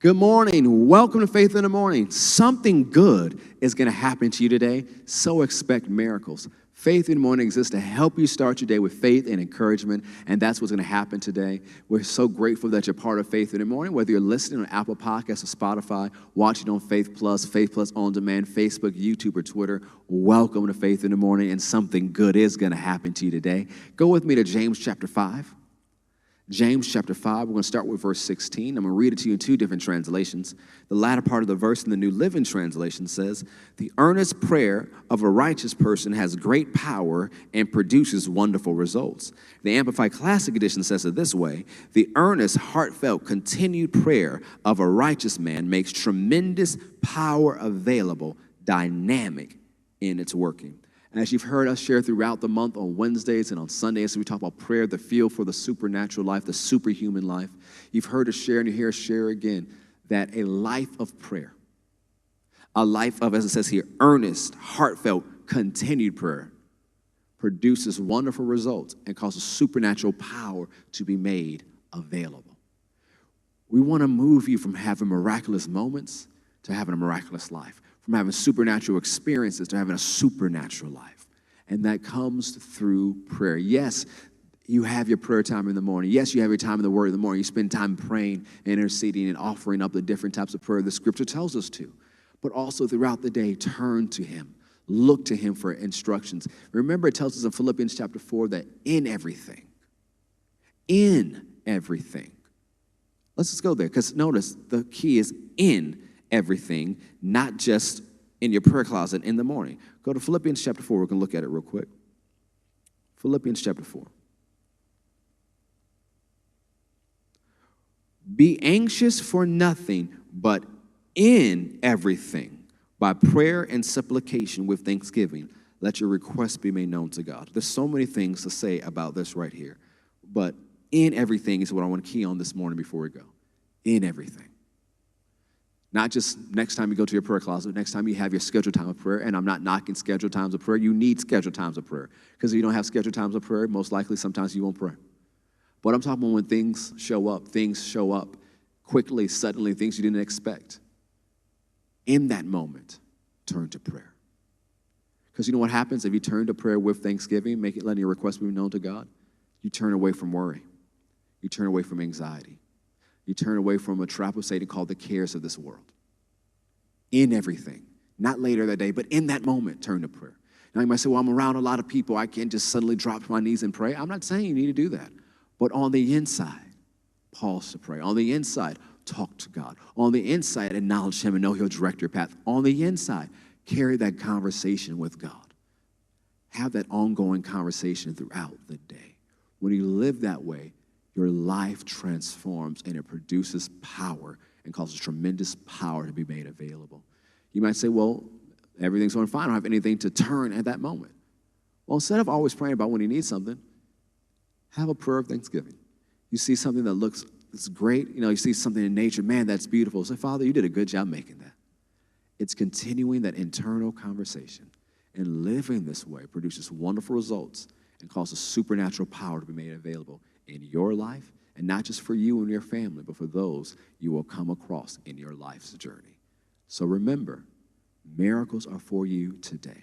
Good morning. Welcome to Faith in the Morning. Something good is going to happen to you today, so expect miracles. Faith in the Morning exists to help you start your day with faith and encouragement, and that's what's going to happen today. We're so grateful that you're part of Faith in the Morning, whether you're listening on Apple Podcasts or Spotify, watching on Faith Plus On Demand, Facebook, YouTube, or Twitter. Welcome to Faith in the Morning, and something good is going to happen to you today. Go with me to James chapter 5. James chapter 5, we're going to start with verse 16. I'm going to read it to you in two different translations. The latter part of the verse in the New Living Translation says, "The earnest prayer of a righteous person has great power and produces wonderful results." The Amplified Classic Edition says it this way: "The earnest, heartfelt, continued prayer of a righteous man makes tremendous power available, dynamic in its working." As you've heard us share throughout the month on Wednesdays and on Sundays, we talk about prayer, the field for the supernatural life, the superhuman life. You've heard us share, and you hear us share again, that a life of prayer, a life of, as it says here, earnest, heartfelt, continued prayer, produces wonderful results and causes supernatural power to be made available. We want to move you from having miraculous moments to having a miraculous life, from having supernatural experiences to having a supernatural life. And that comes through prayer. Yes, you have your prayer time in the morning. Yes, you have your time in the Word in the morning. You spend time praying and interceding and offering up the different types of prayer the Scripture tells us to. But also throughout the day, turn to Him. Look to Him for instructions. Remember, it tells us in Philippians chapter 4 that in everything, let's just go there, because notice the key is in everything, not just in your prayer closet in the morning. Go to Philippians chapter 4. We're going to look at it real quick. Philippians chapter 4. "Be anxious for nothing, but in everything, by prayer and supplication with thanksgiving, let your requests be made known to God." There's so many things to say about this right here, but in everything is what I want to key on this morning before we go. In everything. Not just next time you go to your prayer closet, next time you have your scheduled time of prayer, and I'm not knocking scheduled times of prayer. You need scheduled times of prayer, because if you don't have scheduled times of prayer, most likely sometimes you won't pray. But I'm talking about when things show up quickly, suddenly, things you didn't expect. In that moment, turn to prayer. Because you know what happens if you turn to prayer with thanksgiving, letting your requests be known to God? You turn away from worry. You turn away from anxiety. You turn away from a trap of Satan called the cares of this world. In everything. Not later that day, but in that moment, turn to prayer. Now you might say, well, I'm around a lot of people. I can't just suddenly drop to my knees and pray. I'm not saying you need to do that. But on the inside, pause to pray. On the inside, talk to God. On the inside, acknowledge Him and know He'll direct your path. On the inside, carry that conversation with God. Have that ongoing conversation throughout the day. When you live that way, your life transforms and it produces power and causes tremendous power to be made available. You might say, well, everything's going fine. I don't have anything to turn at that moment. Well, instead of always praying about when you need something, have a prayer of thanksgiving. You see something that's great. You see something in nature. Man, that's beautiful. Say, Father, you did a good job making that. It's continuing that internal conversation and living this way produces wonderful results and causes supernatural power to be made available in your life, and not just for you and your family, but for those you will come across in your life's journey. So remember, miracles are for you today.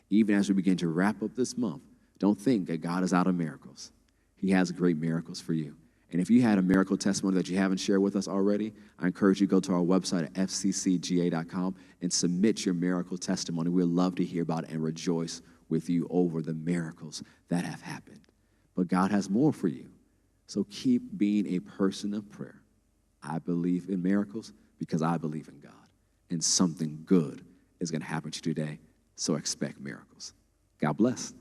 Even as we begin to wrap up this month, don't think that God is out of miracles. He has great miracles for you. And if you had a miracle testimony that you haven't shared with us already, I encourage you to go to our website at fccga.com and submit your miracle testimony. We'd love to hear about it and rejoice with you over the miracles that have happened. But God has more for you. So keep being a person of prayer. I believe in miracles because I believe in God. And something good is going to happen to you today. So expect miracles. God bless.